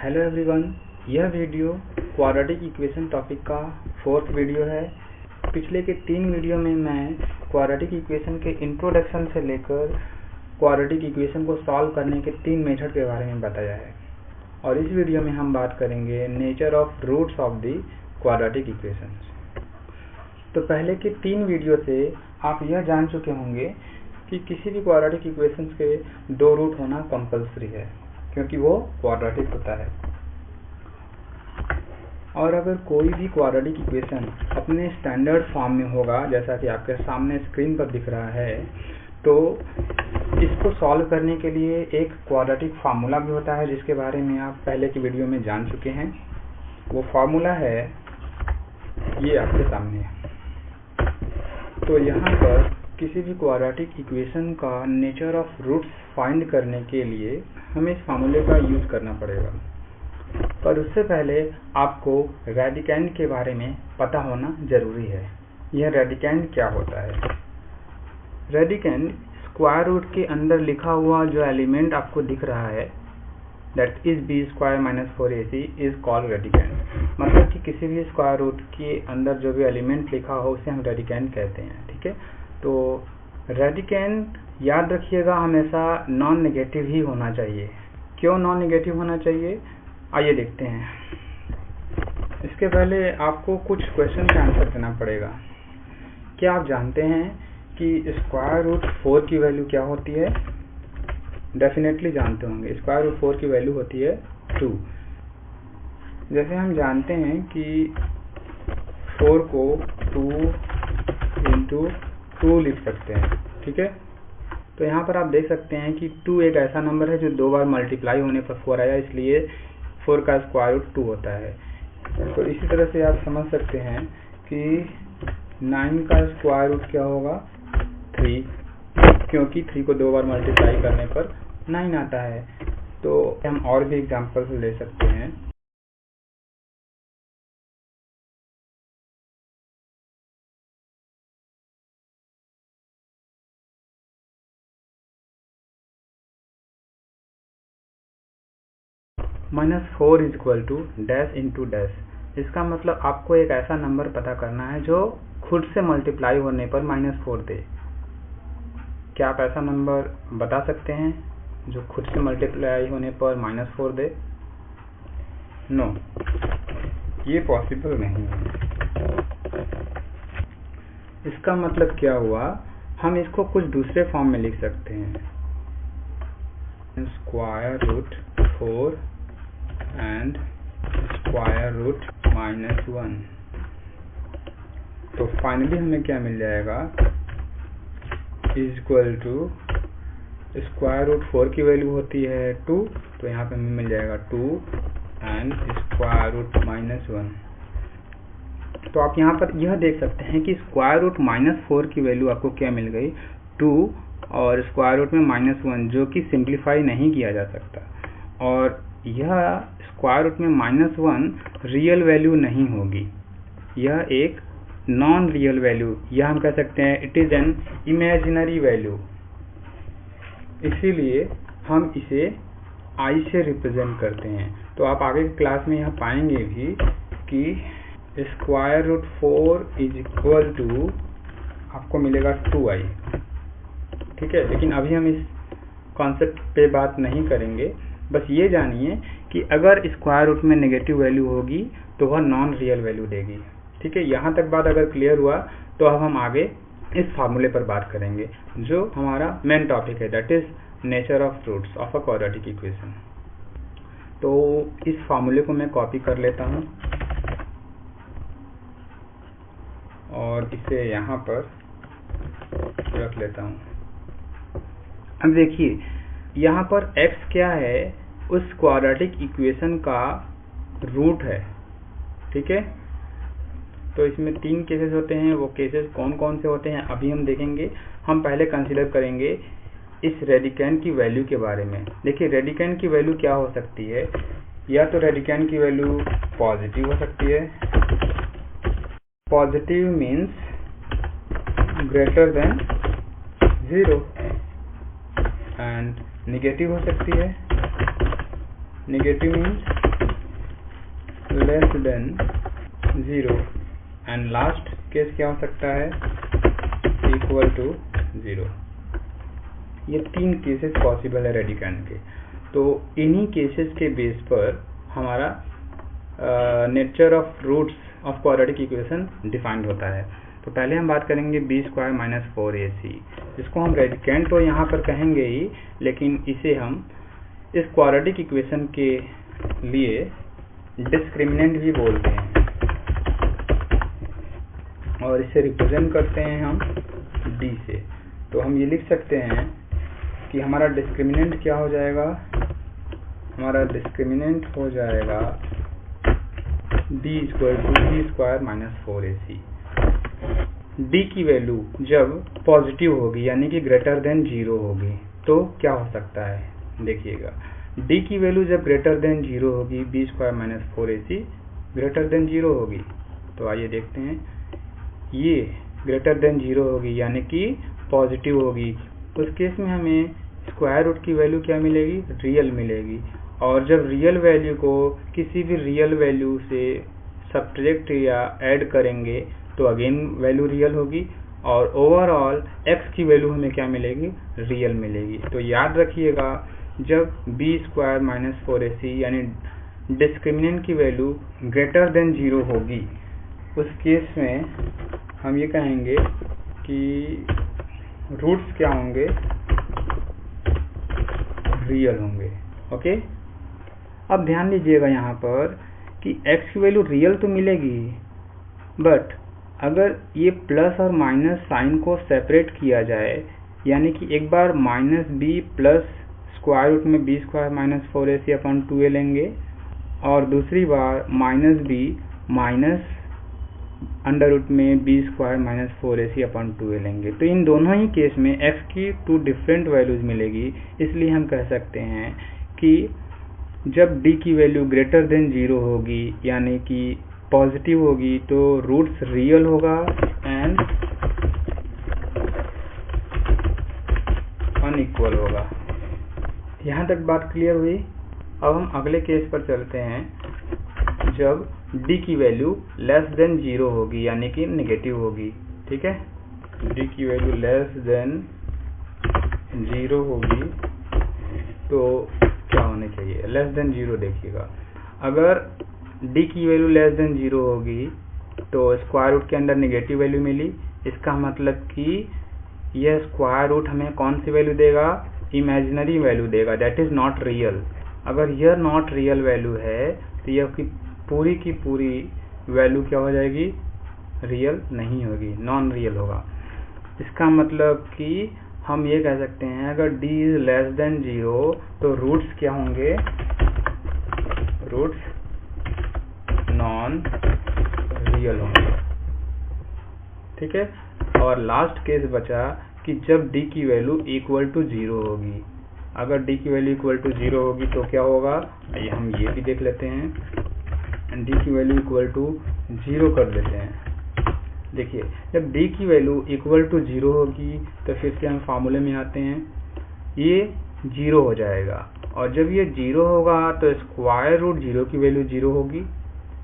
Hello everyone, यह video quadratic equation topic का 4th video है। पिछले के 3 वीडियो में मैं क्वाड्रेटिक इक्वेशन के इंट्रोडक्शन से लेकर क्वाड्रेटिक इक्वेशन को सॉल्व करने के 3 मेथड के बारे में बताया है, और इस वीडियो में हम बात करेंगे nature of roots of the quadratic equations. तो पहले के 3 वीडियो से आप यह जान चुके होंगे कि किसी भी क्वाड्रेटिक इक्वेशंस के 2 रूट होना कंपल्सरी है, क्योंकि वो क्वाड्रेटिक होता है। और अगर कोई भी क्वाड्रेटिक इक्वेशन अपने स्टैंडर्ड फॉर्म में होगा, जैसा कि आपके सामने स्क्रीन पर दिख रहा है, तो इसको सॉल्व करने के लिए एक क्वाड्रेटिक फार्मूला भी होता है, जिसके बारे में आप पहले की वीडियो में जान चुके हैं। वो फार्मूला है ये आपके सामने। तो यहाँ पर किसी भी क्वाड्रेटिक इक्वेशन का नेचर ऑफ रूट्स फाइंड करने के लिए हमें इस फार्मूले का यूज करना पड़ेगा। पर उससे पहले आपको रेडिकैंड के बारे में पता होना जरूरी है। यह रेडिकैंड क्या होता है? रेडिकैंड स्क्वायर रूट के अंदर लिखा हुआ जो एलिमेंट आपको दिख रहा है, that is b² - 4ac is called radicand. मतलब कि किसी भी स्क्वायर रूट के अंदर जो भी एलिमेंट लिखा हो उसे हम रेडिकैंड कहते हैं। ठीक है, तो रेडिकैंड याद रखिएगा हमेशा नॉन नेगेटिव ही होना चाहिए। क्यों नॉन नेगेटिव होना चाहिए, आइए देखते हैं। इसके पहले आपको कुछ क्वेश्चन का आंसर देना पड़ेगा। क्या आप जानते हैं कि स्क्वायर रूट 4 की वैल्यू क्या होती है? डेफिनेटली जानते होंगे। स्क्वायर रूट 4 की वैल्यू होती है 2। जैसे हम जानते हैं कि 4 को 2 × 2 लिख सकते हैं। ठीक है, तो यहाँ पर आप देख सकते हैं कि 2 एक ऐसा नंबर है जो 2 बार मल्टीप्लाई होने पर 4 आया, इसलिए 4 का स्क्वायर रूट 2 होता है। तो इसी तरह से आप समझ सकते हैं कि 9 का स्क्वायर रूट क्या होगा? 3, क्योंकि 3 को 2 बार मल्टीप्लाई करने पर 9 आता है। तो हम और भी एग्जांपल्स ले सकते हैं। -4 = डैश इंटू डैश। इसका मतलब आपको एक ऐसा नंबर पता करना है जो खुद से मल्टीप्लाई होने पर -4 दे। क्या आप ऐसा नंबर बता सकते हैं जो खुद से मल्टीप्लाई होने पर -4 दे? नो, ये पॉसिबल नहीं है। इसका मतलब क्या हुआ? हम इसको कुछ दूसरे फॉर्म में लिख सकते हैं। Square root 4 and square root -1। तो फाइनली हमें क्या मिल जाएगा? इक्वल टू स्क्वायर रूट 4 की वैल्यू होती है 2, तो यहाँ पे हमें मिल जाएगा 2 एंड स्क्वायर रूट -1। तो आप यहाँ पर यह देख सकते हैं कि स्क्वायर रूट -4 की वैल्यू आपको क्या मिल गई? 2 और स्क्वायर रूट में -1, जो कि सिंप्लीफाई नहीं किया जा सकता। और यह स्क्वायर रूट में -1 रियल वैल्यू नहीं होगी, यह एक नॉन रियल वैल्यू, यह हम कह सकते हैं it is an imaginary value. इसीलिए हम इसे I से रिप्रेजेंट करते हैं। तो आप आगे की क्लास में यह पाएंगे भी कि स्क्वायर रूट 4 = आपको मिलेगा 2i। ठीक है, लेकिन अभी हम इस कॉन्सेप्ट पे बात नहीं करेंगे। बस ये जानिए कि अगर स्क्वायर रूट में नेगेटिव वैल्यू होगी तो वह नॉन रियल वैल्यू देगी। ठीक है, यहाँ तक बात अगर क्लियर हुआ तो अब हम आगे इस फार्मूले पर बात करेंगे, जो हमारा मेन टॉपिक है, that is nature of roots of a quadratic equation. तो इस फार्मूले को मैं कॉपी कर लेता हूँ और इसे यहाँ पर रख लेता हूँ। अब देखिए यहाँ पर x क्या है? उस क्वाड्रेटिक इक्वेशन का रूट है। ठीक है, तो इसमें 3 केसेस होते हैं। वो केसेस कौन कौन से होते हैं अभी हम देखेंगे। हम पहले कंसीडर करेंगे इस रेडिकैंड की वैल्यू के बारे में। देखिए रेडिकैंड की वैल्यू क्या हो सकती है? या तो रेडिकैंड की वैल्यू पॉजिटिव हो सकती है, positive means greater than 0, and negative हो सकती है, negative means than 0 and last case क्या हो सकता है, इक्वल टू 0। ये 3 केसेस पॉसिबल है रेडिकैंड के। तो इन्हीं केसेस के बेस पर हमारा nature of roots of quadratic equation defined होता है। तो पहले हम बात करेंगे b² - 4ac, जिसको हम रेडिकैंड तो यहाँ पर कहेंगे ही, लेकिन इसे हम इस क्वाड्रेटिक इक्वेशन के लिए डिस्क्रिमिनेंट भी बोलते हैं और इसे रिप्रेजेंट करते हैं हम d से। तो हम ये लिख सकते हैं कि हमारा डिस्क्रिमिनेंट क्या हो जाएगा, हमारा डिस्क्रिमिनेंट हो जाएगा d = b² - 4ac। d की वैल्यू जब पॉजिटिव होगी यानी कि ग्रेटर देन 0 होगी तो क्या हो सकता है, देखिएगा d की वैल्यू जब ग्रेटर देन 0 होगी, b² - 4ac ग्रेटर देन 0 होगी। तो आइए देखते हैं, ये ग्रेटर देन 0 होगी यानी कि पॉजिटिव होगी, उस केस में हमें स्क्वायर रूट की वैल्यू क्या मिलेगी, रियल मिलेगी। और जब रियल वैल्यू को किसी भी रियल वैल्यू से सब्ट्रैक्ट या ऐड करेंगे तो अगेन वैल्यू रियल होगी और ओवरऑल x की वैल्यू हमें क्या मिलेगी, रियल मिलेगी। तो याद रखिएगा, जब b² - 4ac यानी डिस्क्रिमिनेंट की वैल्यू ग्रेटर देन 0 होगी, उस केस में हम ये कहेंगे कि रूट्स क्या होंगे, रियल होंगे। ओके, अब ध्यान दीजिएगा यहाँ पर कि x की वैल्यू रियल तो मिलेगी, बट अगर ये प्लस और माइनस साइन को सेपरेट किया जाए, यानी कि एक बार -b प्लस स्क्वायर रूट में b² - 4ac/2a लेंगे और दूसरी बार -b माइनस अंडर रूट में b² - 4ac/2a लेंगे। तो इन दोनों ही केस में x की 2 डिफरेंट वैल्यूज मिलेगी। इसलिए हम कह सकते हैं कि जब d की वैल्यू ग्रेटर देन 0 होगी यानी कि पॉजिटिव होगी तो रूट्स रियल होगा एंड अनइक्वल होगा। यहाँ तक बात क्लियर हुई। अब हम अगले केस पर चलते हैं, जब d की वैल्यू लेस देन 0 होगी यानी कि नेगेटिव होगी। ठीक है, d की वैल्यू लेस देन 0 होगी तो क्या होने चाहिए, लेस देन 0। देखिएगा, अगर d की वैल्यू लेस देन 0 होगी तो स्क्वायर रूट के अंदर नेगेटिव वैल्यू मिली, इसका मतलब कि यह स्क्वायर रूट हमें कौन सी वैल्यू देगा, इमेजिनरी वैल्यू देगा, दैट इज नॉट रियल। अगर यह नॉट रियल वैल्यू है तो यह की पूरी वैल्यू क्या हो जाएगी, रियल नहीं होगी, नॉन रियल होगा। इसका मतलब कि हम ये कह सकते हैं, अगर d इज लेस देन 0 तो रूट्स क्या होंगे, रूट्स नॉन रियल होंगे। ठीक है, और लास्ट केस बचा कि जब d की वैल्यू इक्वल टू 0 होगी। अगर d की वैल्यू इक्वल टू 0 होगी तो क्या होगा, आइए हम ये भी देख लेते हैं, d की वैल्यू इक्वल टू 0 कर देते हैं। देखिए, जब d की वैल्यू इक्वल टू 0 होगी तो फिर से हम फार्मूले में आते हैं, ये 0 हो जाएगा और जब ये 0 होगा तो स्क्वायर रूट 0 की वैल्यू 0 होगी।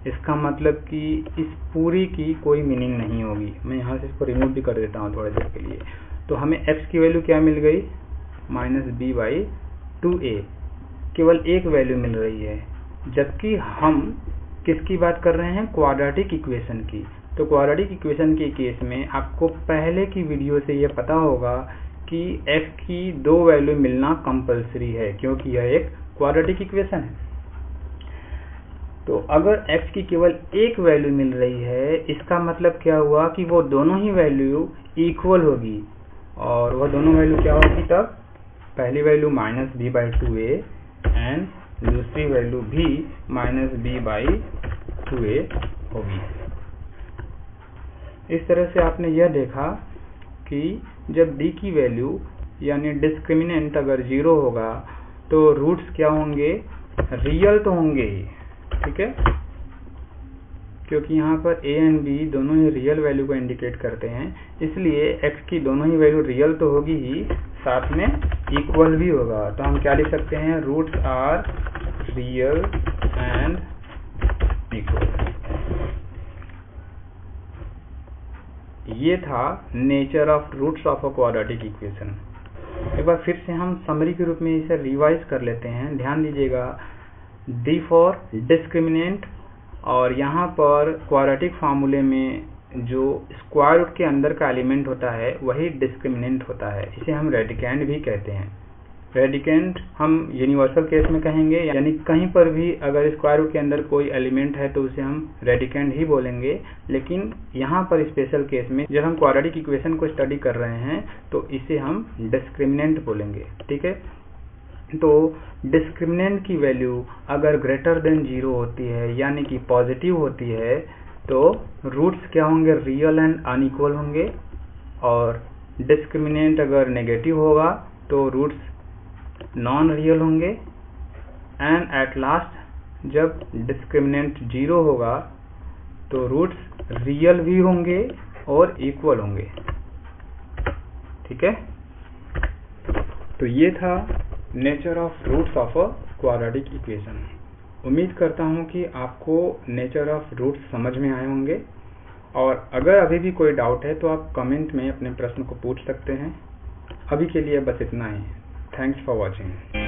इसका मतलब कि इस पूरी की कोई मीनिंग नहीं होगी। मैं यहाँ से इसको रिमूव भी कर देता हूँ थोड़ी देर के लिए। तो हमें x की वैल्यू क्या मिल गई, -b/2a, केवल एक वैल्यू मिल रही है, जबकि हम किसकी बात कर रहे हैं, क्वाड्रेटिक इक्वेशन की। तो क्वाड्रेटिक इक्वेशन के केस में आपको पहले की वीडियो से यह पता होगा कि x की 2 वैल्यू मिलना कंपलसरी है, क्योंकि यह एक क्वाड्रेटिक इक्वेशन है। तो अगर x की केवल एक वैल्यू मिल रही है, इसका मतलब क्या हुआ कि वो दोनों ही वैल्यू इक्वल होगी। और वह दोनों वैल्यू क्या होगी, तब पहली वैल्यू -b/2a एंड दूसरी वैल्यू भी -b/2a होगी। इस तरह से आपने यह देखा कि जब d की वैल्यू यानी डिस्क्रिमिनेंट अगर 0 होगा तो रूट्स क्या होंगे, रियल तो होंगे ही। ठीक है, क्योंकि यहाँ पर a एंड b दोनों ही रियल वैल्यू को इंडिकेट करते हैं, इसलिए x की दोनों ही वैल्यू रियल तो होगी ही, साथ में इक्वल भी होगा। तो हम क्या लिख सकते हैं, roots are real and equal. ये था nature of roots of a quadratic equation. एक बार फिर से हम समरी के रूप में इसे रिवाइज कर लेते हैं। ध्यान दीजिएगा, डी फॉर डिस्क्रिमिनेंट, और यहाँ पर क्वाड्रेटिक फार्मूले में जो स्क्वायर रूट के अंदर का एलिमेंट होता है वही डिस्क्रिमिनेंट होता है। इसे हम रेडिकेंड भी कहते हैं। रेडिकेंड हम यूनिवर्सल केस में कहेंगे, यानी कहीं पर भी अगर स्क्वायर रूट के अंदर कोई एलिमेंट है तो उसे हम रेडिकेंड ही बोलेंगे। लेकिन यहाँ पर स्पेशल केस में जब हम क्वाड्रेटिक इक्वेशन को स्टडी कर रहे हैं तो इसे हम डिस्क्रिमिनेंट बोलेंगे। ठीक है, तो डिस्क्रिमिनेंट की वैल्यू अगर ग्रेटर देन 0 होती है, यानी कि पॉजिटिव होती है, तो रूट्स क्या होंगे? रियल एंड अनइक्वल होंगे। और डिस्क्रिमिनेंट अगर नेगेटिव होगा तो रूट्स नॉन रियल होंगे। एंड एट लास्ट जब डिस्क्रिमिनेंट 0 होगा तो रूट्स रियल भी होंगे और इक्वल होंगे। ठीक है, तो ये था nature of roots of a quadratic equation. उम्मीद करता हूँ कि आपको नेचर ऑफ रूट्स समझ में आए होंगे, और अगर अभी भी कोई डाउट है तो आप कमेंट में अपने प्रश्न को पूछ सकते हैं। अभी के लिए बस इतना ही। Thanks for watching.